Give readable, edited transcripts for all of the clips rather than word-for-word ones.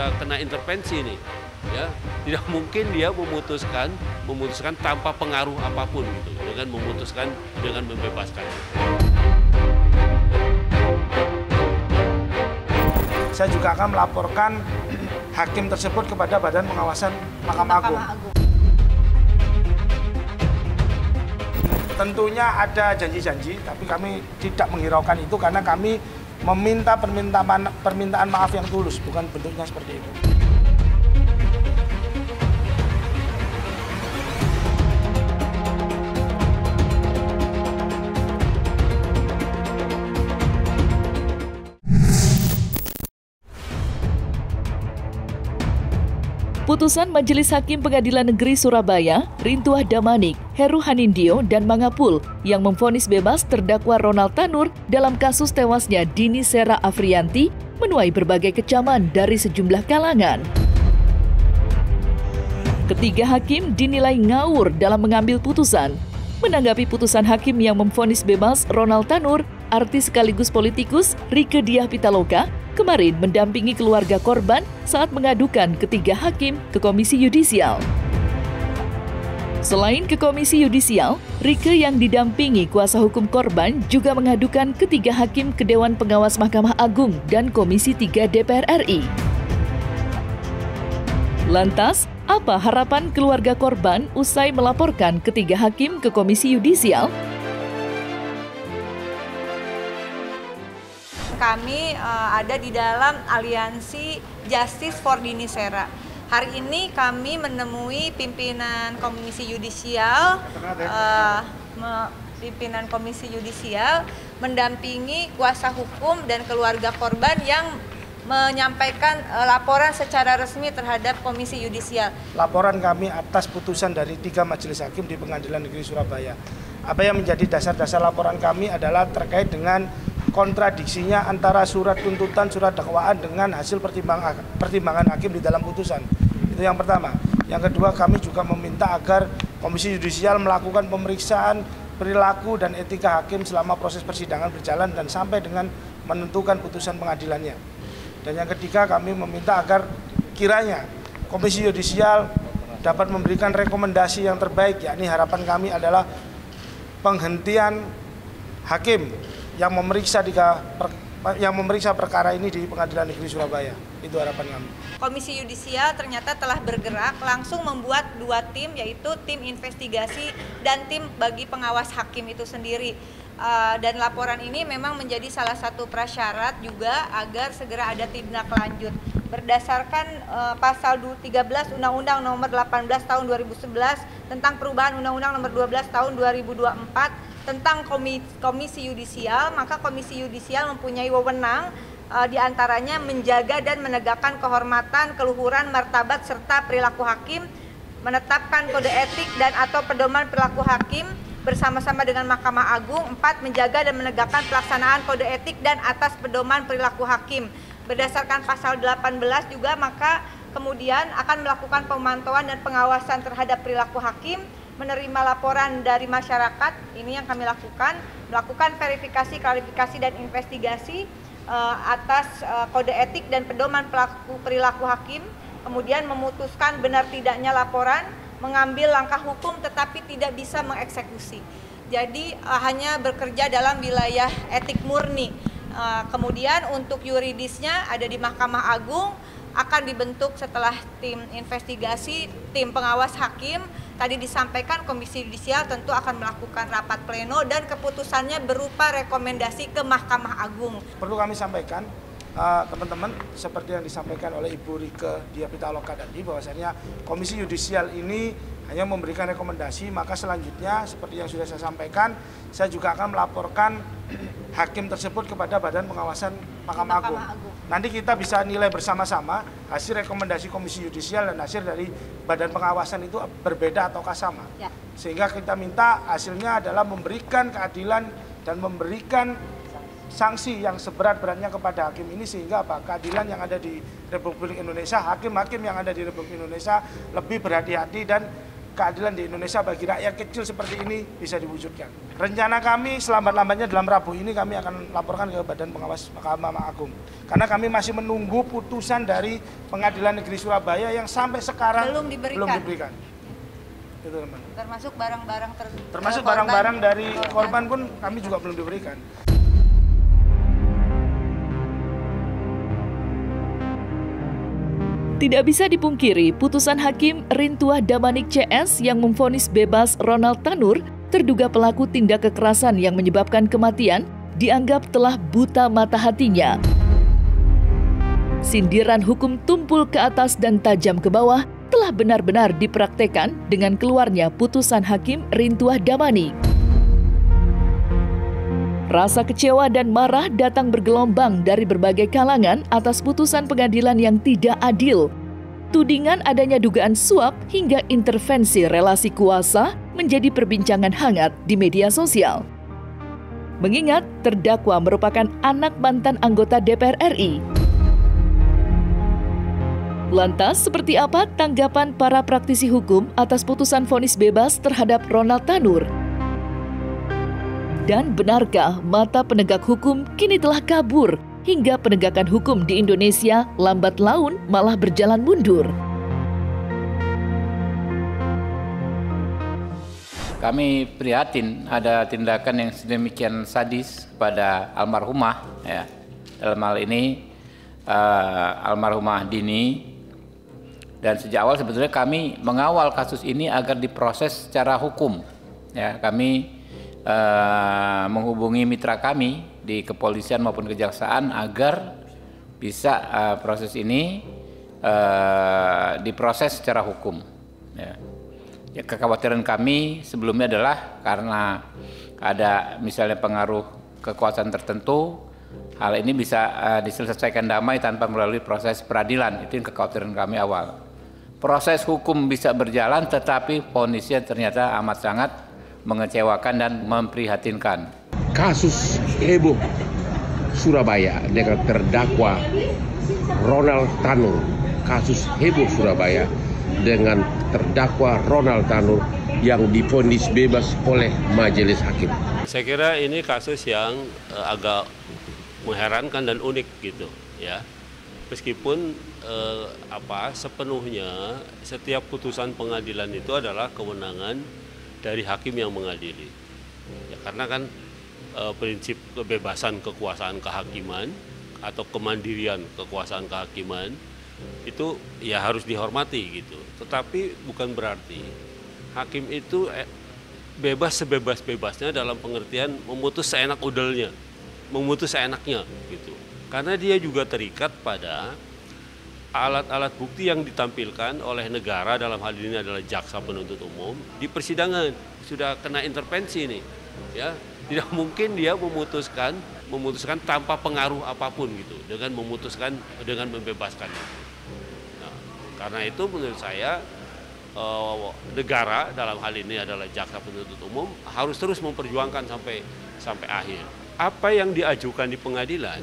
sudah kena intervensi nih, ya tidak mungkin dia memutuskan tanpa pengaruh apapun gitu, dengan memutuskan dengan membebaskan. Saya juga akan melaporkan hakim tersebut kepada Badan Pengawasan Mahkamah Agung. Tentunya ada janji-janji, tapi kami tidak menghiraukan itu karena kami meminta permintaan maaf yang tulus, bukan bentuknya seperti itu. Putusan Majelis Hakim Pengadilan Negeri Surabaya, Rintuah Damanik, Heru Hanindyo, dan Mangapul yang memvonis bebas terdakwa Ronald Tanur dalam kasus tewasnya Dini Sera Afriyanti menuai berbagai kecaman dari sejumlah kalangan. Ketiga hakim dinilai ngawur dalam mengambil putusan. Menanggapi putusan hakim yang memvonis bebas Ronald Tanur, artis sekaligus politikus Rieke Diah Pitaloka kemarin mendampingi keluarga korban saat mengadukan ketiga hakim ke Komisi Yudisial. Selain ke Komisi Yudisial, Rieke yang didampingi kuasa hukum korban juga mengadukan ketiga hakim ke Dewan Pengawas Mahkamah Agung dan Komisi 3 DPR RI. Lantas, apa harapan keluarga korban usai melaporkan ketiga hakim ke Komisi Yudisial? Kami ada di dalam aliansi Justice for Dini Sera. Hari ini kami menemui pimpinan Komisi Yudisial, mendampingi kuasa hukum dan keluarga korban yang menyampaikan laporan secara resmi terhadap Komisi Yudisial. Laporan kami atas putusan dari 3 majelis hakim di Pengadilan Negeri Surabaya. Apa yang menjadi dasar-dasar laporan kami adalah terkait dengan kontradiksinya antara surat tuntutan, surat dakwaan dengan hasil pertimbangan hakim di dalam putusan. Itu yang pertama. Yang kedua, kami juga meminta agar Komisi Yudisial melakukan pemeriksaan perilaku dan etika hakim selama proses persidangan berjalan dan sampai dengan menentukan putusan pengadilannya. Dan yang ketiga, kami meminta agar kiranya Komisi Yudisial dapat memberikan rekomendasi yang terbaik, yakni harapan kami adalah penghentian hakim yang memeriksa perkara ini di Pengadilan Negeri Surabaya. Itu harapan kami. Komisi Yudisial ternyata telah bergerak langsung membuat 2 tim, yaitu tim investigasi dan tim bagi pengawas hakim itu sendiri. Dan laporan ini memang menjadi salah satu prasyarat juga agar segera ada tindak lanjut. Berdasarkan pasal 13 Undang-Undang Nomor 18 Tahun 2011 tentang perubahan Undang-Undang Nomor 12 Tahun 2024 tentang Komisi Yudisial, maka Komisi Yudisial mempunyai wewenang diantaranya menjaga dan menegakkan kehormatan, keluhuran, martabat, serta perilaku hakim, menetapkan kode etik dan atau pedoman perilaku hakim bersama-sama dengan Mahkamah Agung. 4. Menjaga dan menegakkan pelaksanaan kode etik dan atas pedoman perilaku hakim. Berdasarkan pasal 18 juga, maka kemudian akan melakukan pemantauan dan pengawasan terhadap perilaku hakim, menerima laporan dari masyarakat, ini yang kami lakukan, melakukan verifikasi, klarifikasi, dan investigasi atas kode etik dan pedoman perilaku hakim, kemudian memutuskan benar tidaknya laporan, mengambil langkah hukum tetapi tidak bisa mengeksekusi. Jadi hanya bekerja dalam wilayah etik murni. Kemudian untuk yuridisnya ada di Mahkamah Agung, akan dibentuk setelah tim investigasi, tim pengawas hakim. Tadi disampaikan Komisi Yudisial tentu akan melakukan rapat pleno dan keputusannya berupa rekomendasi ke Mahkamah Agung. Perlu kami sampaikan, teman-teman, seperti yang disampaikan oleh Ibu Rieke Diah Pitaloka tadi, bahwasanya Komisi Yudisial ini hanya memberikan rekomendasi, maka selanjutnya seperti yang sudah saya sampaikan, saya juga akan melaporkan hakim tersebut kepada Badan Pengawasan Mahkamah Agung. Nanti kita bisa nilai bersama-sama hasil rekomendasi Komisi Yudisial dan hasil dari Badan Pengawasan itu berbeda ataukah sama. Ya. Sehingga kita minta hasilnya adalah memberikan keadilan dan memberikan sanksi yang seberat-beratnya kepada hakim ini, sehingga keadilan yang ada di Republik Indonesia, hakim-hakim yang ada di Republik Indonesia lebih berhati-hati dan keadilan di Indonesia bagi rakyat kecil seperti ini bisa diwujudkan. Rencana kami selambat-lambatnya dalam Rabu ini kami akan laporkan ke Badan Pengawas Mahkamah Agung. Karena kami masih menunggu putusan dari Pengadilan Negeri Surabaya yang sampai sekarang belum diberikan. Itu, teman. Termasuk barang-barang termasuk barang-barang dari korban pun kami juga belum diberikan. Tidak bisa dipungkiri, putusan Hakim Rintuah Damanik CS yang memvonis bebas Ronald Tanur, terduga pelaku tindak kekerasan yang menyebabkan kematian, dianggap telah buta mata hatinya. Sindiran hukum tumpul ke atas dan tajam ke bawah telah benar-benar dipraktekkan dengan keluarnya putusan Hakim Rintuah Damanik. Rasa kecewa dan marah datang bergelombang dari berbagai kalangan atas putusan pengadilan yang tidak adil. Tudingan adanya dugaan suap hingga intervensi relasi kuasa menjadi perbincangan hangat di media sosial. Mengingat terdakwa merupakan anak mantan anggota DPR RI. Lantas, seperti apa tanggapan para praktisi hukum atas putusan vonis bebas terhadap Ronald Tanur? Dan benarkah mata penegak hukum kini telah kabur hingga penegakan hukum di Indonesia lambat laun malah berjalan mundur? Kami prihatin ada tindakan yang sedemikian sadis pada almarhumah, ya. Dalam hal ini almarhumah Dini. Dan sejak awal sebetulnya kami mengawal kasus ini agar diproses secara hukum. Ya, kami menghubungi mitra kami di kepolisian maupun kejaksaan agar bisa proses ini diproses secara hukum. Ya, kekhawatiran kami sebelumnya adalah karena ada misalnya pengaruh kekuasaan tertentu, hal ini bisa diselesaikan damai tanpa melalui proses peradilan. Itu yang kekhawatiran kami awal. Proses hukum bisa berjalan, tetapi vonisnya ternyata amat sangat mengecewakan dan memprihatinkan. Kasus heboh Surabaya dengan terdakwa Ronald Tanur. Kasus heboh Surabaya dengan terdakwa Ronald Tanur yang divonis bebas oleh majelis hakim. Saya kira ini kasus yang agak mengherankan dan unik gitu, ya. Meskipun sepenuhnya setiap putusan pengadilan itu adalah kewenangan dari hakim yang mengadili. Ya, karena kan prinsip kebebasan kekuasaan kehakiman atau kemandirian kekuasaan kehakiman itu ya harus dihormati gitu. Tetapi bukan berarti hakim itu bebas sebebas-bebasnya dalam pengertian memutus seenak udelnya, memutus seenaknya gitu. Karena dia juga terikat pada alat-alat bukti yang ditampilkan oleh negara, dalam hal ini adalah jaksa penuntut umum di persidangan. Sudah kena intervensi nih, ya. Tidak mungkin dia memutuskan tanpa pengaruh apapun gitu, dengan memutuskan dengan membebaskan. Nah, karena itu menurut saya negara dalam hal ini adalah jaksa penuntut umum harus terus memperjuangkan sampai akhir. Apa yang diajukan di pengadilan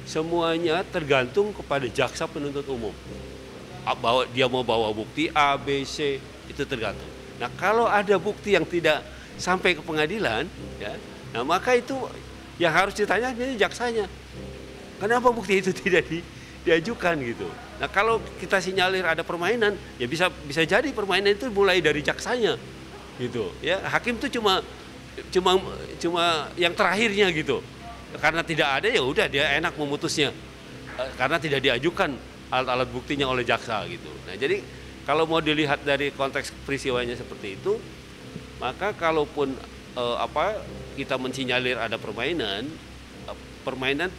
semuanya tergantung kepada jaksa penuntut umum. Dia mau bawa bukti A, B, C, itu tergantung. Nah, kalau ada bukti yang tidak sampai ke pengadilan, ya, nah maka itu yang harus ditanya ini jaksanya. Kenapa bukti itu tidak diajukan gitu? Nah, kalau kita sinyalir ada permainan, ya bisa jadi permainan itu mulai dari jaksanya, gitu. Ya, hakim itu cuma yang terakhirnya gitu. Karena tidak ada ya udah dia enak memutusnya karena tidak diajukan alat-alat buktinya oleh jaksa gitu. Nah, jadi kalau mau dilihat dari konteks peristiwanya seperti itu, maka kalaupun kita mensinyalir ada permainan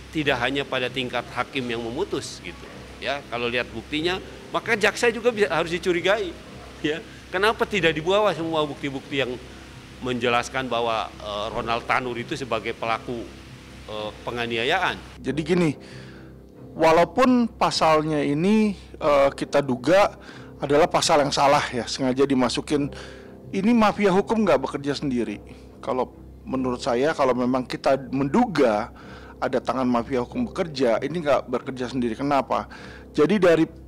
tidak hanya pada tingkat hakim yang memutus gitu. Ya, kalau lihat buktinya, maka jaksa juga harus dicurigai. Ya, kenapa tidak dibawa semua bukti-bukti yang menjelaskan bahwa Ronald Tanur itu sebagai pelaku penganiayaan. Jadi gini, walaupun pasalnya ini kita duga adalah pasal yang salah ya, sengaja dimasukin, ini mafia hukum nggak bekerja sendiri. Kalau menurut saya, kalau memang kita menduga ada tangan mafia hukum bekerja, ini nggak bekerja sendiri. Kenapa? Jadi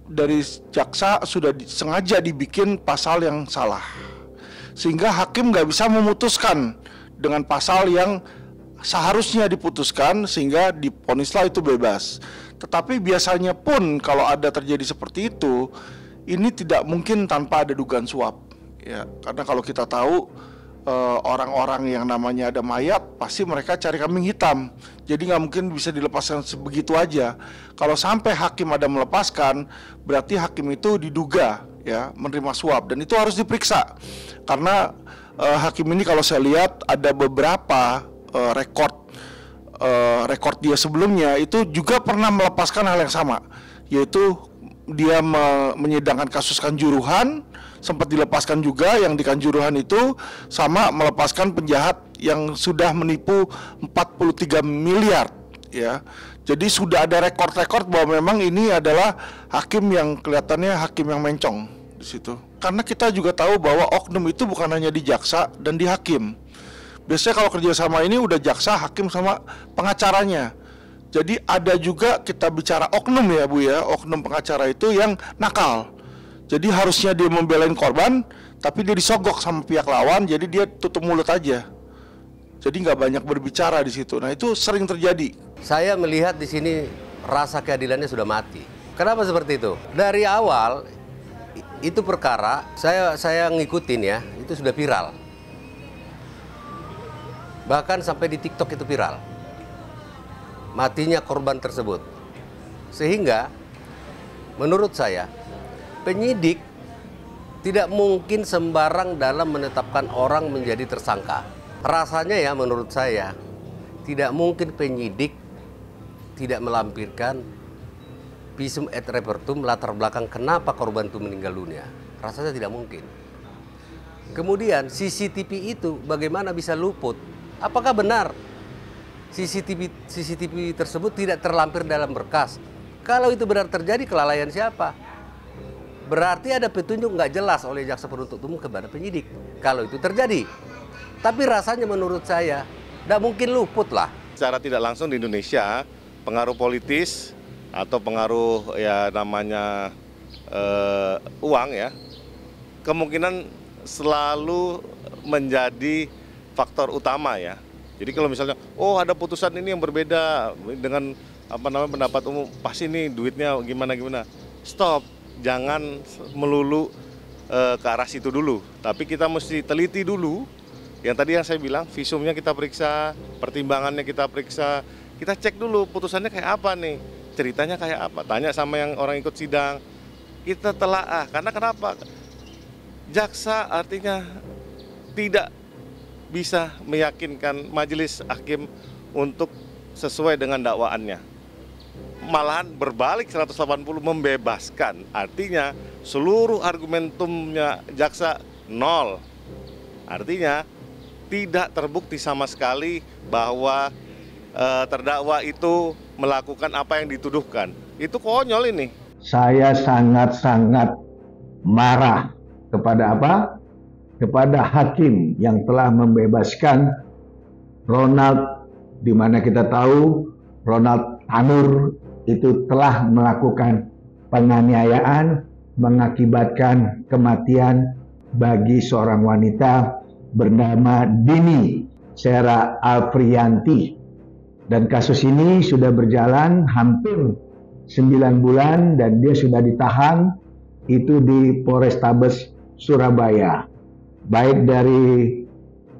dari jaksa sudah sengaja dibikin pasal yang salah. sehingga hakim nggak bisa memutuskan dengan pasal yang seharusnya diputuskan sehingga divonislah itu bebas. Tetapi biasanya pun kalau ada terjadi seperti itu, ini tidak mungkin tanpa ada dugaan suap, ya. Karena kalau kita tahu orang-orang yang namanya ada mayat, pasti mereka cari kambing hitam. Jadi nggak mungkin bisa dilepaskan sebegitu aja. Kalau sampai hakim ada melepaskan, berarti hakim itu diduga ya menerima suap, dan itu harus diperiksa. Karena hakim ini kalau saya lihat ada beberapa rekor dia sebelumnya itu juga pernah melepaskan hal yang sama, yaitu dia menyidangkan kasus Kanjuruhan, sempat dilepaskan juga yang di Kanjuruhan itu, sama melepaskan penjahat yang sudah menipu 43 miliar ya. Jadi sudah ada rekor-rekor bahwa memang ini adalah hakim yang kelihatannya hakim yang mencong di situ. Karena kita juga tahu bahwa oknum itu bukan hanya di jaksa dan di hakim. Biasanya kalau kerjasama ini udah jaksa, hakim sama pengacaranya. Jadi ada juga kita bicara oknum ya Bu ya, oknum pengacara itu yang nakal. Jadi harusnya dia membelain korban, tapi dia disogok sama pihak lawan, jadi dia tutup mulut aja. Jadi nggak banyak berbicara di situ. Nah itu sering terjadi. Saya melihat di sini rasa keadilannya sudah mati. Kenapa seperti itu? Dari awal itu perkara saya ngikutin ya, itu sudah viral. Bahkan sampai di TikTok itu viral. Matinya korban tersebut. Sehingga menurut saya penyidik tidak mungkin sembarang dalam menetapkan orang menjadi tersangka. Rasanya ya menurut saya tidak mungkin penyidik tidak melampirkan visum et repertum, latar belakang kenapa korban itu meninggal dunia. Rasanya tidak mungkin. Kemudian CCTV itu bagaimana bisa luput? Apakah benar CCTV tersebut tidak terlampir dalam berkas? Kalau itu benar terjadi, kelalaian siapa? Berarti ada petunjuk nggak jelas oleh jaksa penuntut umum kepada penyidik. Kalau itu terjadi. Tapi rasanya menurut saya tidak mungkin luput lah. Secara tidak langsung di Indonesia, pengaruh politis atau pengaruh ya namanya uang ya, kemungkinan selalu menjadi faktor utama ya. Jadi kalau misalnya, oh ada putusan ini yang berbeda dengan pendapat umum, pasti nih duitnya gimana. Stop, jangan melulu ke arah situ dulu. Tapi kita mesti teliti dulu. Yang tadi yang saya bilang, visumnya kita periksa, pertimbangannya kita periksa, kita cek dulu putusannya kayak apa nih, ceritanya kayak apa. Tanya sama yang orang ikut sidang, kita telaah. Karena kenapa? Jaksa artinya tidak bisa meyakinkan majelis hakim untuk sesuai dengan dakwaannya. Malahan berbalik 180 membebaskan. Artinya seluruh argumentumnya jaksa nol. Artinya tidak terbukti sama sekali bahwa terdakwa itu melakukan apa yang dituduhkan. Itu konyol ini. Saya sangat-sangat marah kepada apa? Kepada hakim yang telah membebaskan Ronald, di mana kita tahu Ronald Tanur itu telah melakukan penganiayaan mengakibatkan kematian bagi seorang wanita bernama Dini Sera Alfrianti. Dan kasus ini sudah berjalan hampir 9 bulan dan dia sudah ditahan itu di Polrestabes Surabaya. Baik dari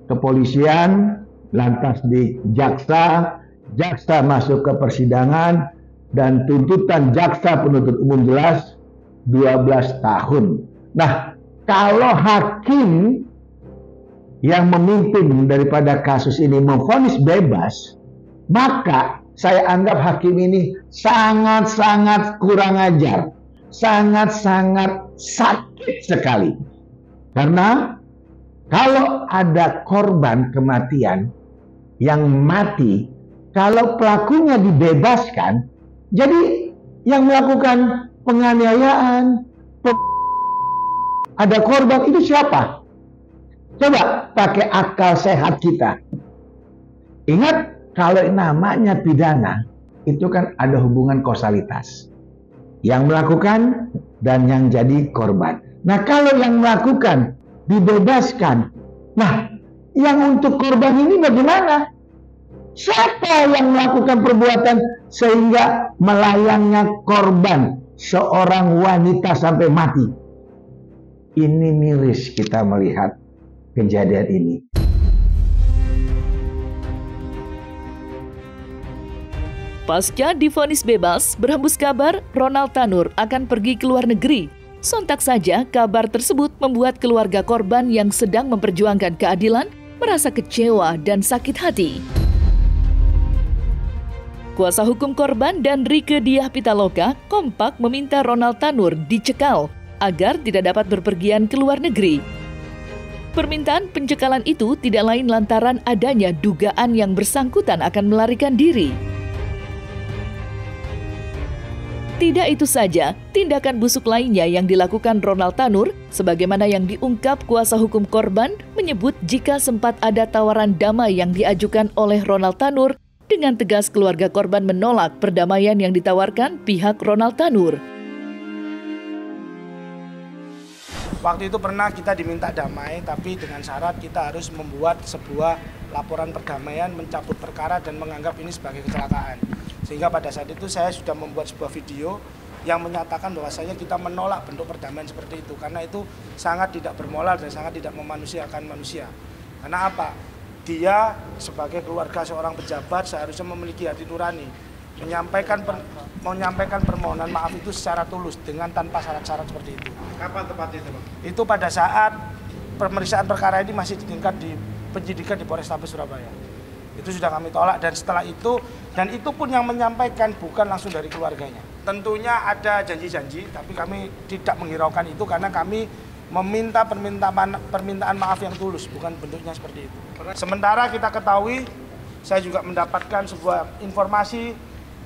kepolisian, lantas di jaksa masuk ke persidangan, dan tuntutan jaksa penuntut umum jelas 12 tahun. Nah, kalau hakim yang memimpin daripada kasus ini memvonis bebas, maka saya anggap hakim ini sangat-sangat kurang ajar, sangat-sangat sakit sekali. Karena kalau ada korban kematian yang mati, kalau pelakunya dibebaskan, jadi yang melakukan penganiayaan, ada korban, itu siapa? Coba pakai akal sehat kita. Ingat, kalau namanya pidana, itu kan ada hubungan kausalitas. Yang melakukan dan yang jadi korban. Nah, kalau yang melakukan dibebaskan. Nah, yang untuk korban ini bagaimana? Siapa yang melakukan perbuatan sehingga melayangnya korban seorang wanita sampai mati? Ini miris kita melihat kejadian ini. Pasca divonis bebas, berhembus kabar Ronald Tanur akan pergi ke luar negeri. Sontak saja kabar tersebut membuat keluarga korban yang sedang memperjuangkan keadilan merasa kecewa dan sakit hati. Kuasa hukum korban dan Rieke Diah Pitaloka kompak meminta Ronald Tanur dicekal agar tidak dapat berpergian ke luar negeri. Permintaan pencekalan itu tidak lain lantaran adanya dugaan yang bersangkutan akan melarikan diri. Tidak itu saja, tindakan busuk lainnya yang dilakukan Ronald Tanur, sebagaimana yang diungkap kuasa hukum korban, menyebut jika sempat ada tawaran damai yang diajukan oleh Ronald Tanur, dengan tegas keluarga korban menolak perdamaian yang ditawarkan pihak Ronald Tanur. Waktu itu pernah kita diminta damai, tapi dengan syarat kita harus membuat sebuah laporan perdamaian, mencabut perkara dan menganggap ini sebagai kecelakaan. Sehingga pada saat itu saya sudah membuat sebuah video yang menyatakan bahwasanya kita menolak bentuk perdamaian seperti itu. Karena itu sangat tidak bermoral dan sangat tidak memanusiakan manusia. Karena apa? Dia sebagai keluarga seorang pejabat seharusnya memiliki hati nurani. Menyampaikan permohonan maaf itu secara tulus dengan tanpa syarat-syarat seperti itu. Kapan tepatnya itu, Bang? Itu pada saat pemeriksaan perkara ini masih di tingkat di penyidikan di Polrestabes Surabaya. Itu sudah kami tolak dan setelah itu, dan itu pun yang menyampaikan bukan langsung dari keluarganya. Tentunya ada janji-janji, tapi kami tidak menghiraukan itu karena kami meminta permintaan maaf yang tulus, bukan bentuknya seperti itu. Sementara kita ketahui, saya juga mendapatkan sebuah informasi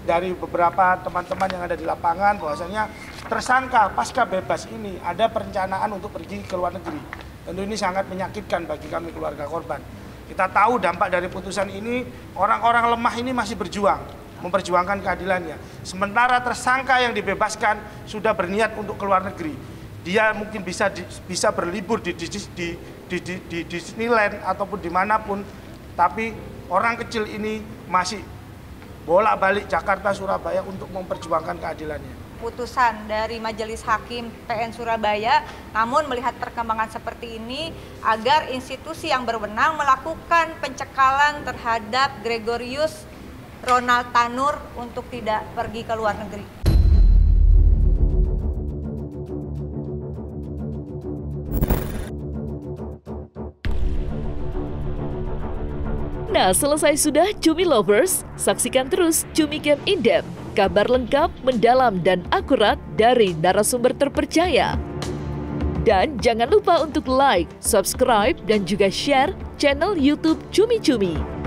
dari beberapa teman-teman yang ada di lapangan bahwasanya tersangka pasca bebas ini ada perencanaan untuk pergi ke luar negeri. Tentu ini sangat menyakitkan bagi kami keluarga korban. Kita tahu dampak dari putusan ini, orang-orang lemah ini masih berjuang, memperjuangkan keadilannya. Sementara tersangka yang dibebaskan sudah berniat untuk ke luar negeri. Dia mungkin bisa berlibur di Disneyland ataupun dimanapun, tapi orang kecil ini masih bolak-balik Jakarta, Surabaya untuk memperjuangkan keadilannya. Putusan dari Majelis Hakim PN Surabaya, namun melihat perkembangan seperti ini, agar institusi yang berwenang melakukan pencekalan terhadap Gregorius Ronald Tanur untuk tidak pergi ke luar negeri. Nah, selesai sudah Cumi Lovers, saksikan terus Cumi Camp In-Depth, kabar lengkap, mendalam, dan akurat dari narasumber terpercaya. Dan jangan lupa untuk like, subscribe, dan juga share channel YouTube Cumi Cumi.